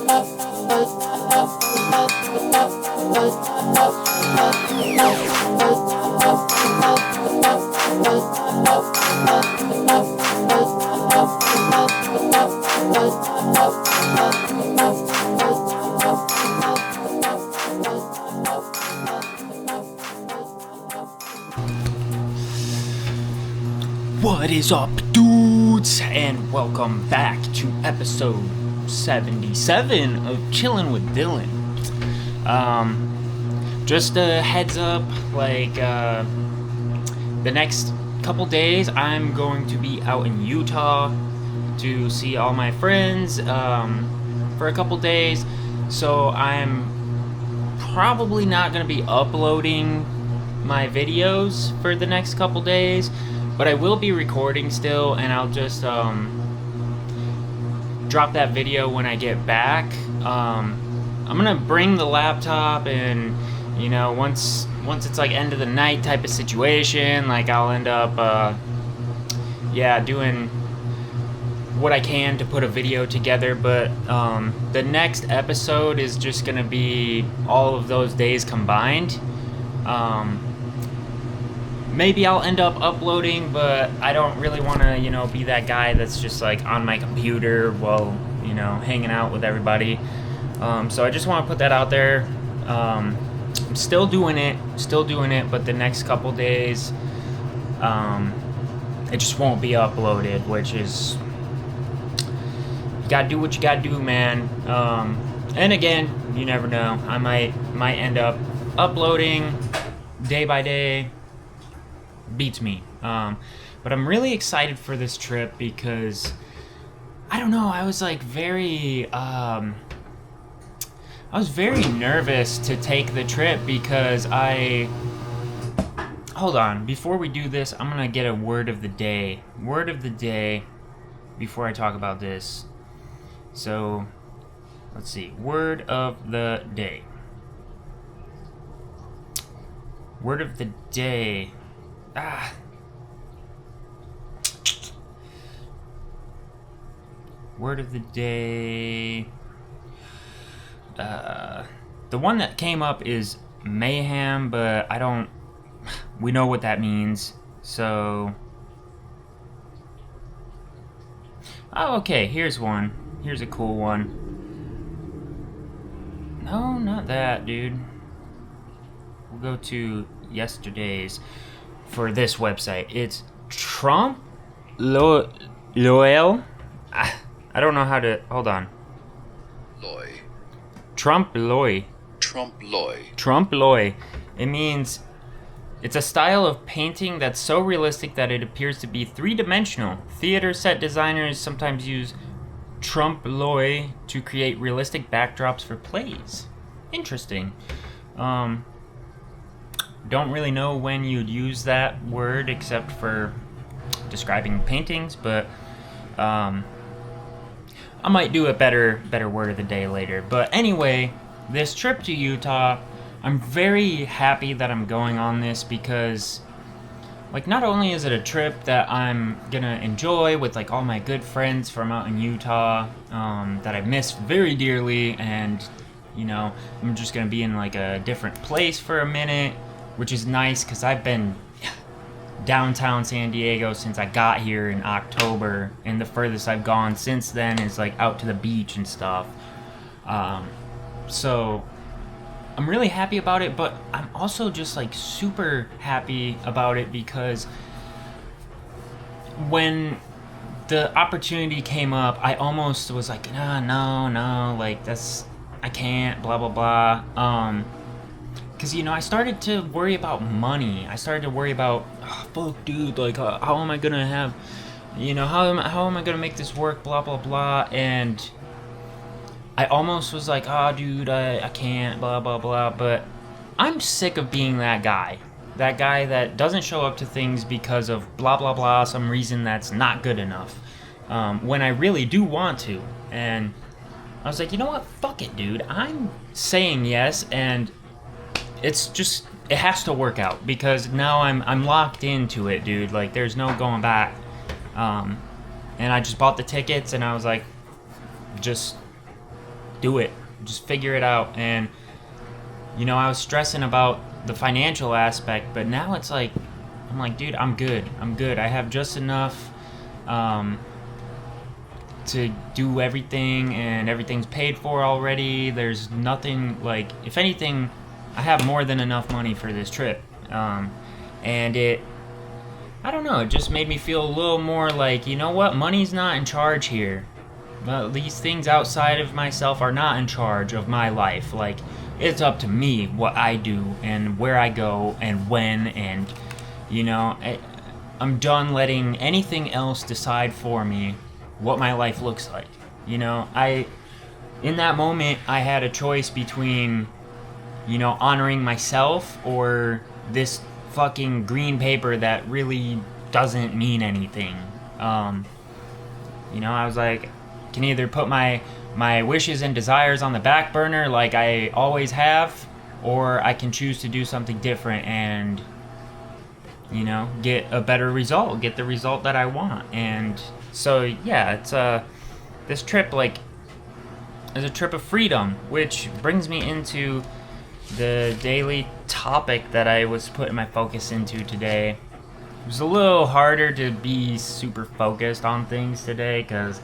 What is up, dudes, and welcome back to episode 77 of Chillin with Dylan. Just a heads up, the next couple days I'm going to be out in Utah to see all my friends for a couple days, so I'm probably not going to be uploading my videos for the next couple days. But I will be recording still, and I'll just drop that video when I get back. I'm gonna bring the laptop, and you know, once it's like end of the night type of situation, like I'll end up doing what I can to put a video together. But the next episode is just gonna be all of those days combined. Maybe I'll end up uploading, but I don't really want to, be that guy that's just like on my computer while, hanging out with everybody. So I just want to put that out there. I'm still doing it, but the next couple days, it just won't be uploaded, which is, you gotta do what you gotta do, man. And again, you never know. I might end up uploading day by day. Beats me. But I'm really excited for this trip because I don't know, I was very nervous to take the trip because hold on, before we do this, I'm gonna get a word of the day before I talk about this. So let's see, word of the day. Word of the day. Word of the day. The one that came up is mayhem, but we know what that means, so. Oh, okay, here's one. Here's a cool one. No, not that, dude. We'll go to yesterday's. For this website, it's trompe, ʻloi. I don't know how to. Hold on. ʻloi. Trompe, ʻloi. Trompe ʻloi. It means it's a style of painting that's so realistic that it appears to be three-dimensional. Theater set designers sometimes use trompe ʻloi to create realistic backdrops for plays. Interesting. Don't really know when you'd use that word except for describing paintings, but I might do a better word of the day later. But anyway, this trip to Utah, I'm very happy that I'm going on this because, not only is it a trip that I'm gonna enjoy with all my good friends from out in Utah that I miss very dearly, and I'm just gonna be in a different place for a minute, which is nice because I've been downtown San Diego since I got here in October, and the furthest I've gone since then is out to the beach and stuff. So I'm really happy about it, but I'm also just super happy about it because when the opportunity came up, I almost was no, I can't, blah, blah, blah. Because, I started to worry about money. I started to worry about, fuck, dude, how am I going to have, how am I going to make this work, blah, blah, blah. And I almost was dude, I can't, blah, blah, blah. But I'm sick of being that guy that doesn't show up to things because of blah, blah, blah, some reason that's not good enough, when I really do want to. And I was you know what, fuck it, dude. I'm saying yes, and it's just, it has to work out because now I'm locked into it, dude. There's no going back. And I just bought the tickets, and I was do it. Just figure it out. And, you know, I was stressing about the financial aspect, but now it's like, I'm like, dude, I'm good. I have just enough to do everything, and everything's paid for already. There's nothing, like, if anything, I have more than enough money for this trip. And I don't know, it just made me feel a little more like, you know what, money's not in charge here. Well, these things outside of myself are not in charge of my life. Like, it's up to me what I do and where I go and when, and, you know, I'm done letting anything else decide for me what my life looks like. You know, in that moment, I had a choice between, you know, honoring myself or this fucking green paper that really doesn't mean anything. You know, I was like, can either put my wishes and desires on the back burner like I always have, or I can choose to do something different and, you know, get a better result, get the result that I want. And so, yeah, it's this trip, like, is a trip of freedom, which brings me into the daily topic that I was putting my focus into today. It was a little harder to be super focused on things today because,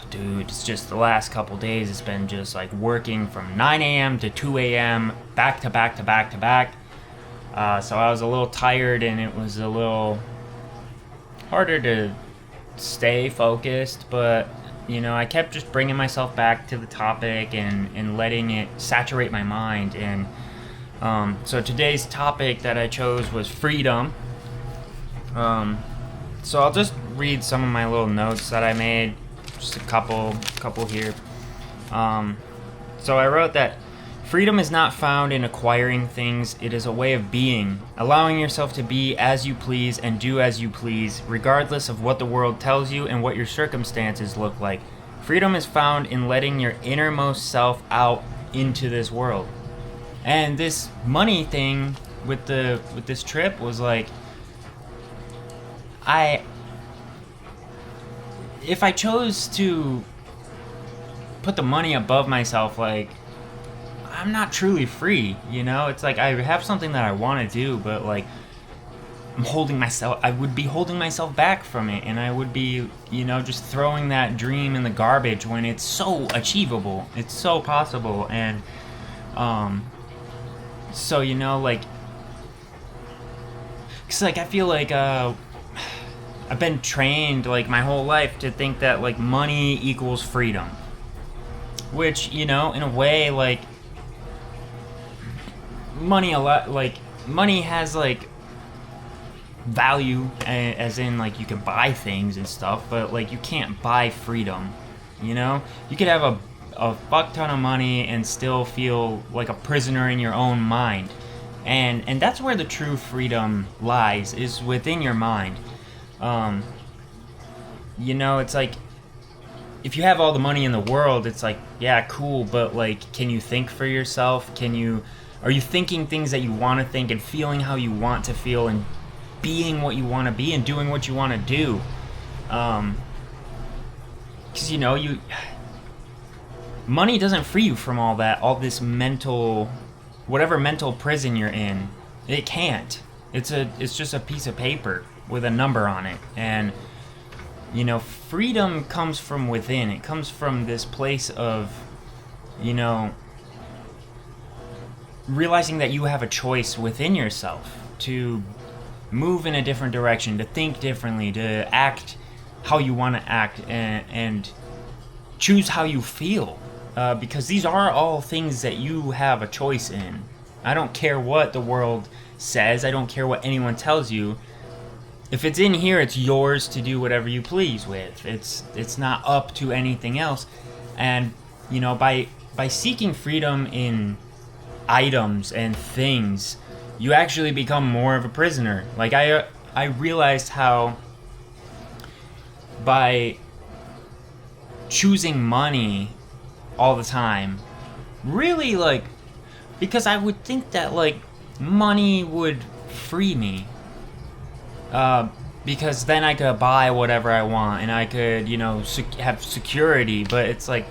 dude, it's just the last couple days, it's been just like working from 9 a.m. to 2 a.m. back to back to back to back. So I was a little tired, and it was a little harder to stay focused, but, you know, I kept just bringing myself back to the topic and letting it saturate my mind. And so today's topic that I chose was freedom. So I'll just read some of my little notes that I made, just a couple here. So I wrote that freedom is not found in acquiring things, it is a way of being, allowing yourself to be as you please and do as you please, regardless of what the world tells you and what your circumstances look like. Freedom is found in letting your innermost self out into this world. And this money thing with this trip was like, if I chose to put the money above myself, like, I'm not truly free, you know? It's like I have something that I want to do, but, like, I would be holding myself back from it, and I would be, you know, just throwing that dream in the garbage when it's so achievable. It's so possible. And so, you know, like, cause, like, I feel like I've been trained, like, my whole life to think that, like, money equals freedom, which, you know, in a way, like, money has, like, value, as in, like, you can buy things and stuff, but, like, you can't buy freedom, you know? You could have a fuck ton of money and still feel like a prisoner in your own mind, and that's where the true freedom lies, is within your mind. You know, it's like, if you have all the money in the world, it's like, yeah, cool, but, like, can you think for yourself? Are you thinking things that you want to think and feeling how you want to feel and being what you want to be and doing what you want to do? Because, you know, money doesn't free you from all that, all this whatever mental prison you're in. It can't. It's just a piece of paper with a number on it. And, you know, freedom comes from within. It comes from this place of, you know, realizing that you have a choice within yourself to move in a different direction, to think differently, to act how you want to act, and choose how you feel. Because these are all things that you have a choice in. I don't care what the world says. I don't care what anyone tells you. If it's in here, it's yours to do whatever you please with. It's not up to anything else. And, you know, by seeking freedom in items and things, you actually become more of a prisoner. Like, I realized how by choosing money all the time, really, like, because I would think that, like, money would free me, because then I could buy whatever I want and I could, you know, have security. But it's like,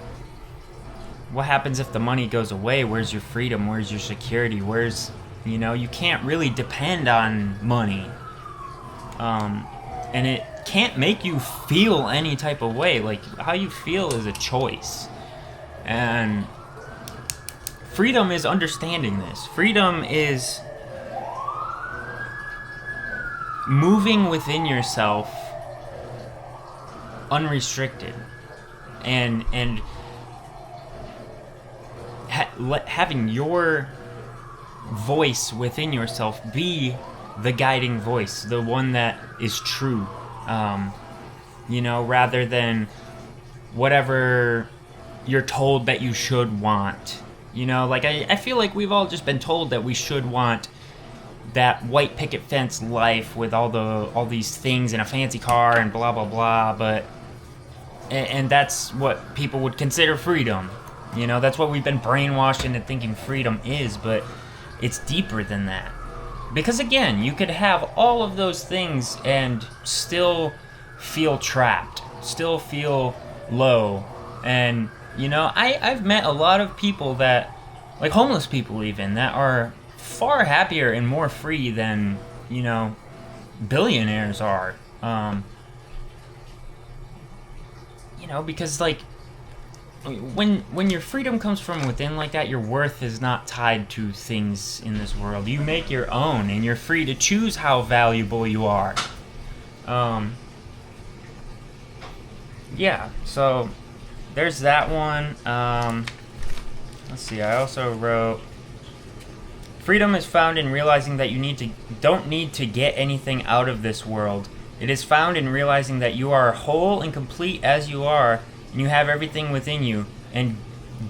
what happens if the money goes away? Where's your freedom? Where's your security? Where's, you can't really depend on money. And it can't make you feel any type of way. Like, how you feel is a choice. And freedom is understanding this. Freedom is moving within yourself unrestricted, and having your voice within yourself be the guiding voice, the one that is true, rather than whatever you're told that you should want. I feel like we've all just been told that we should want that white picket fence life with all these things and a fancy car and blah blah blah, but and that's what people would consider freedom. That's what we've been brainwashed into thinking freedom is, but it's deeper than that. Because again, you could have all of those things and still feel trapped, still feel low. And I've met a lot of people that, like homeless people even, that are far happier and more free than billionaires are. Because like when your freedom comes from within like that, your worth is not tied to things in this world. You make your own, and you're free to choose how valuable you are. So there's that one. Let's see, I also wrote, freedom is found in realizing that you don't need to get anything out of this world. It is found in realizing that you are whole and complete as you are, and you have everything within you, and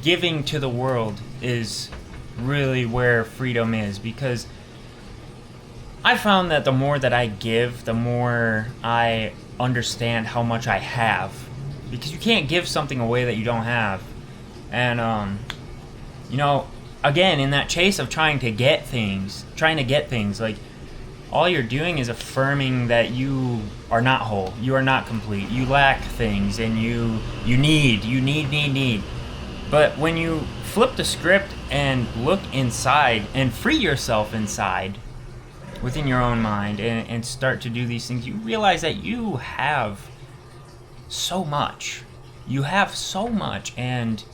giving to the world is really where freedom is. Because I found that the more that I give, the more I understand how much I have. Because you can't give something away that you don't have. And, again, in that chase of trying to get things, like, all you're doing is affirming that you are not whole, you are not complete, you lack things, and you need. But when you flip the script and look inside and free yourself inside within your own mind and start to do these things, you realize that you have so much. You have so much, and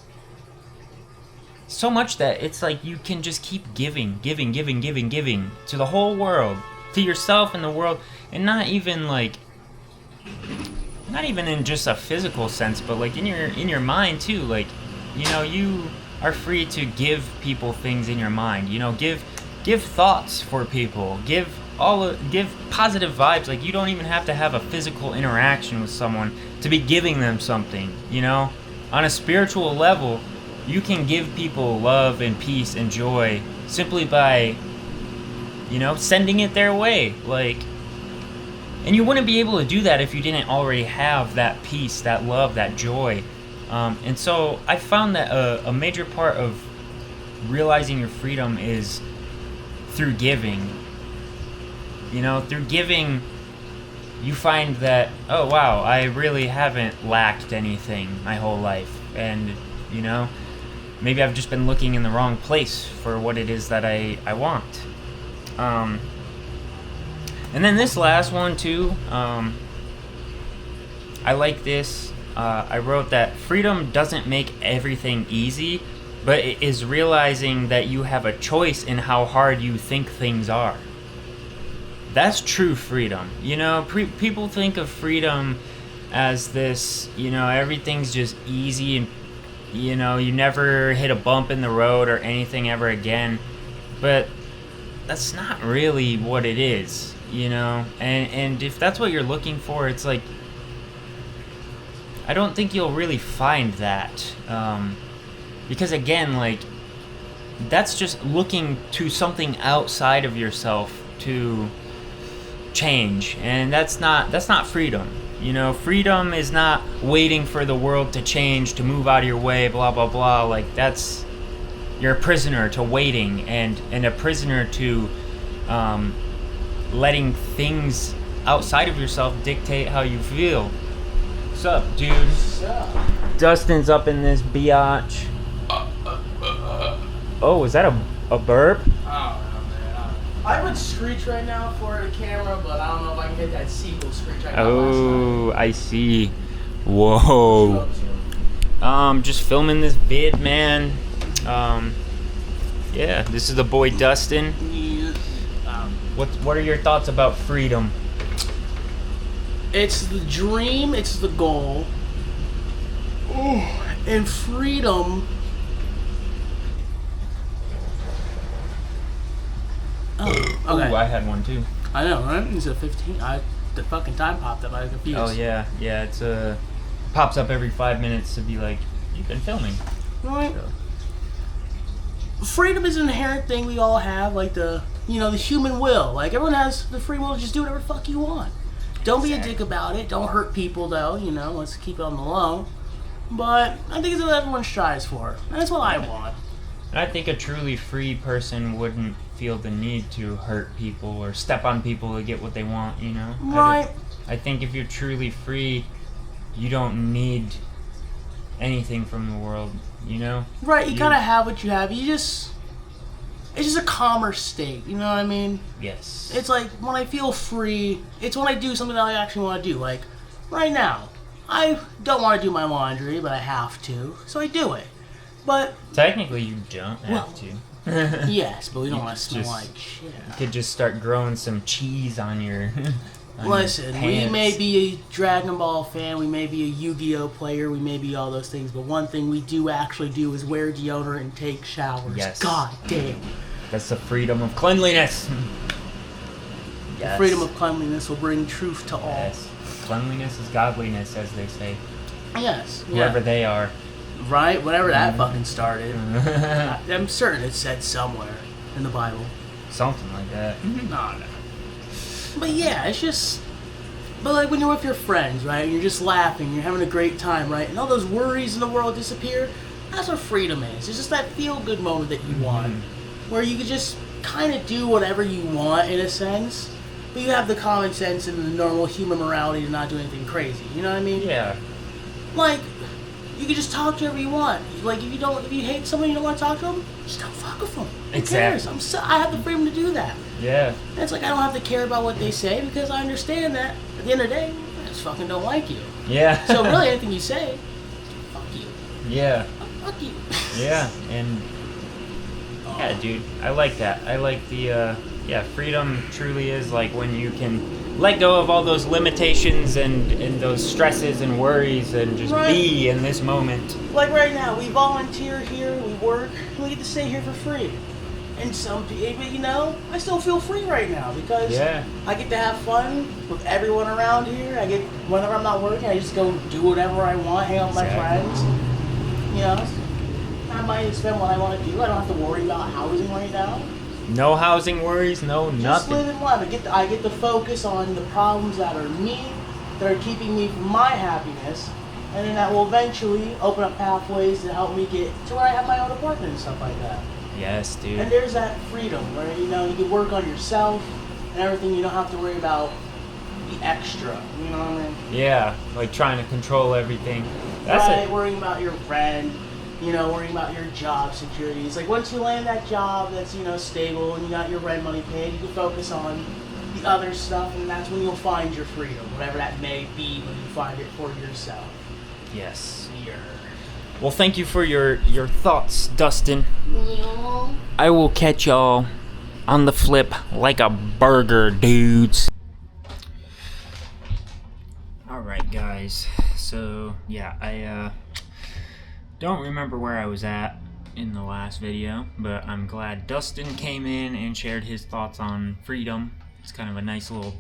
so much that it's like you can just keep giving to the whole world, to yourself and the world, and not even in just a physical sense, but like in your mind too. Like, you are free to give people things in your mind. Give thoughts for people. Give positive vibes. Like, you don't even have to have a physical interaction with someone to be giving them something. On a spiritual level, you can give people love and peace and joy simply by sending it their way. Like, and you wouldn't be able to do that if you didn't already have that peace, that love, that joy. And so I found that a major part of realizing your freedom is through giving. Through giving, you find that, oh wow, I really haven't lacked anything my whole life. And, maybe I've just been looking in the wrong place for what it is that I want. And then this last one too, I like this. I wrote that freedom doesn't make everything easy, but it is realizing that you have a choice in how hard you think things are. That's true freedom. People think of freedom as this, everything's just easy, and you never hit a bump in the road or anything ever again. But that's not really what it is, and if that's what you're looking for, it's like, I don't think you'll really find that, because again, like, that's just looking to something outside of yourself to change, and that's not freedom. Freedom is not waiting for the world to change, to move out of your way, blah blah blah. Like, you're a prisoner to waiting, and a prisoner to letting things outside of yourself dictate how you feel. What's up, dude? What's up? Dustin's up in this biatch. Oh, is that a burp? I don't know, man. I would screech right now for the camera, but I don't know if I can hit that sequel screech I got Oh, last I see. Whoa. night. Just filming this vid, man. Yeah, this is the boy Dustin. Yeah. What are your thoughts about freedom? It's the dream, it's the goal. Ooh, and freedom. Oh, okay. Ooh, I had one too. I know, right? It's a 15. The fucking time popped up. I was confused. Oh yeah, it's pops up every 5 minutes to be like, you've been filming. Right. Freedom is an inherent thing we all have, like the human will. Like everyone has the free will to just do whatever the fuck you want. Don't be a dick about it. Don't hurt people though. Let's keep it on the low. But I think it's what everyone strives for. And that's what I want. And I think a truly free person wouldn't feel the need to hurt people or step on people to get what they want, Right. I think if you're truly free, you don't need anything from the world, Right, you gotta have what you have. It's just a calmer state, you know what I mean? Yes. It's like when I feel free, it's when I do something that I actually want to do. Like right now, I don't want to do my laundry, but I have to, so I do it. But technically, you don't have to. yes, but we don't want to smell just- like shit. You could just start growing some cheese on your. on Listen, your we pants. may be a Dragon Ball fan, we may be a Yu-Gi-Oh player, we may be all those things, but one thing we do actually do is wear deodorant and take showers. Yes. God damn. That's the freedom of cleanliness. The freedom of cleanliness will bring truth to all. Yes. Cleanliness is godliness, as they say. Yes. Whoever they are. Right? Whenever that fucking started. I'm certain it's said somewhere in the Bible. Something like that. No. But yeah, it's just... But like when you're with your friends, right? And you're just laughing, you're having a great time, right? And all those worries in the world disappear. That's what freedom is. It's just that feel-good moment that you want. Where you can just kind of do whatever you want, in a sense. But you have the common sense and the normal human morality to not do anything crazy. You know what I mean? Yeah. Like... You can just talk to whoever you want. Like if you hate someone, you don't want to talk to them, just don't fuck with them. Who Exactly. cares? I have the freedom to do that. Yeah. And it's like I don't have to care about what they say because I understand that at the end of the day, I just fucking don't like you. Yeah. So really, anything you say, fuck you. Yeah. Fuck you. Yeah. And yeah, dude, I like that. I like the freedom truly is like when you can let go of all those limitations and those stresses and worries and just Right. be in this moment. Like right now, we volunteer here, we work, and we get to stay here for free. And some people, I still feel free right now because Yeah. I get to have fun with everyone around here. Whenever I'm not working, I just go do whatever I want, hang out with my Exactly. friends. I might spend what I want to do. I don't have to worry about housing right now. No housing worries, no Just nothing. living life. I get to focus on the problems that are that are keeping me from my happiness, and then that will eventually open up pathways to help me get to where I have my own apartment and stuff like that. Yes, dude. And there's that freedom where you can work on yourself and everything. You don't have to worry about the extra. You know what I mean? Yeah, like trying to control everything. That's Right, it. worrying about your rent, worrying about your job security. It's like once you land that job that's, stable and you got your rent money paid, you can focus on the other stuff, and that's when you'll find your freedom, whatever that may be when you find it for yourself. Yes. Yeah. Well, thank you for your thoughts, Dustin. I will catch y'all on the flip like a burger, dudes. Alright, guys. So, yeah, I don't remember where I was at in the last video, but I'm glad Dustin came in and shared his thoughts on freedom. It's kind of a nice little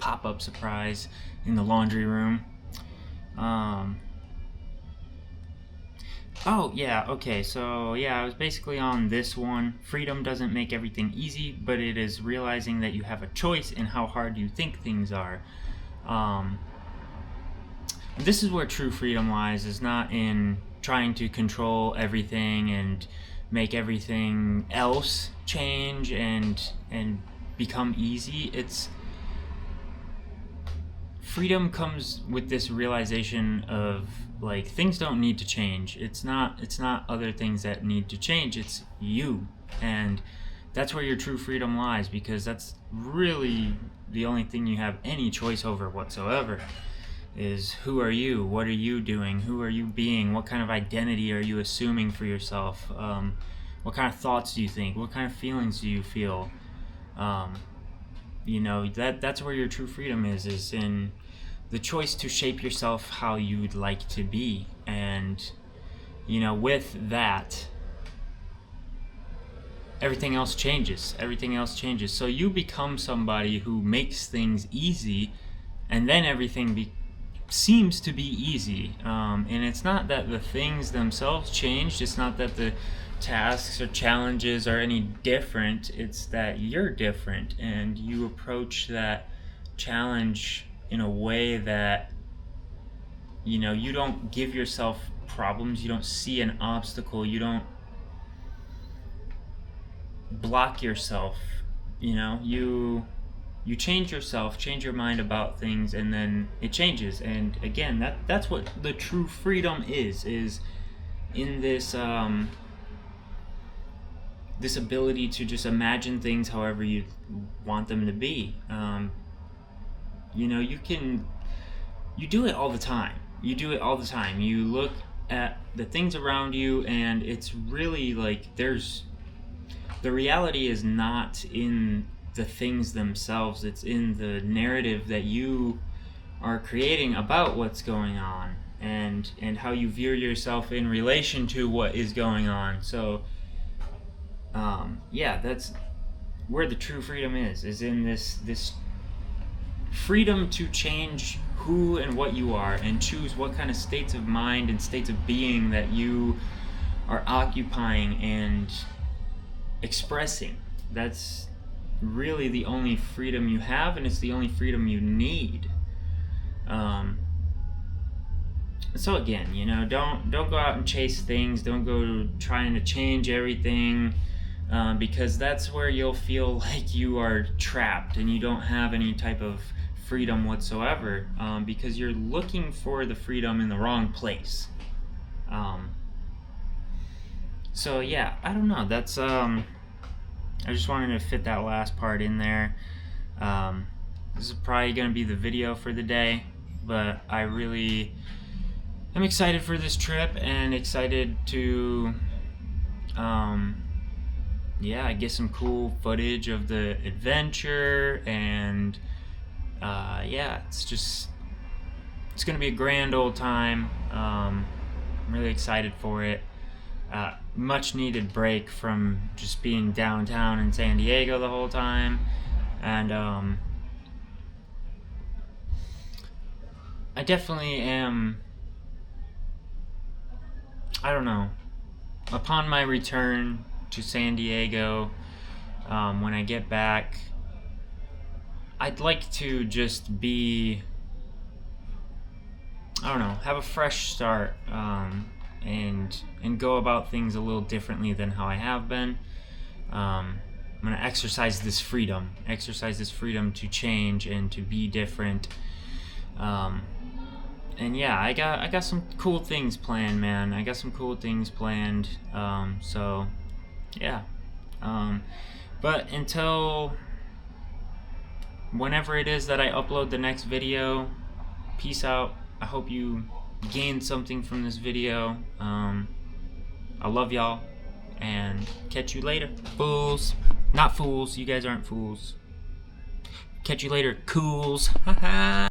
pop-up surprise in the laundry room. Oh, yeah, okay, so, yeah, I was basically on this one. Freedom doesn't make everything easy, but it is realizing that you have a choice in how hard you think things are. This is where true freedom lies, is not in trying to control everything and make everything else change and become easy. It's freedom comes with this realization of like things don't need to change. It's not other things that need to change, it's you. And that's where your true freedom lies, because that's really the only thing you have any choice over whatsoever, is who are you, what are you doing, who are you being, what kind of identity are you assuming for yourself, what kind of thoughts do you think, what kind of feelings do you feel. You know, that's where your true freedom is in the choice to shape yourself how you'd like to be. And you know, with that, everything else changes. So you become somebody who makes things easy, and then everything seems to be easy. And it's not that the things themselves changed, it's not that the tasks or challenges are any different, it's that you're different, and you approach that challenge in a way that, you know, you don't give yourself problems, you don't see an obstacle, you don't block yourself. You know, you change yourself, change your mind about things, and then it changes. And again, that's what the true freedom is in this this ability to just imagine things however you want them to be. You know, you do it all the time. You look at the things around you, and it's really like the reality is not in the things themselves, it's in the narrative that you are creating about what's going on, and how you view yourself in relation to what is going on. So yeah, that's where the true freedom is in this freedom to change who and what you are, and choose what kind of states of mind and states of being that you are occupying and expressing. That's really the only freedom you have, and it's the only freedom you need. So again, you know, don't go out and chase things, don't go trying to change everything, because that's where you'll feel like you are trapped and you don't have any type of freedom whatsoever, because you're looking for the freedom in the wrong place. So yeah, I don't know, that's I just wanted to fit that last part in there. This is probably going to be the video for the day, but I really am excited for this trip, and excited to yeah, get some cool footage of the adventure. And yeah, it's gonna be a grand old time. I'm really excited for it. Much needed break from just being downtown in San Diego the whole time. And I definitely am, I don't know, upon my return to San Diego, when I get back, I'd like to just be, I don't know, have a fresh start, and go about things a little differently than how I have been. I'm gonna exercise this freedom to change and to be different. And yeah, I got some cool things planned, man. I got some cool things planned. So yeah. But until whenever it is that I upload the next video, peace out. I hope you gained something from this video. I love y'all, and catch you later, fools. Not fools, you guys aren't fools. Catch you later, cools. Haha.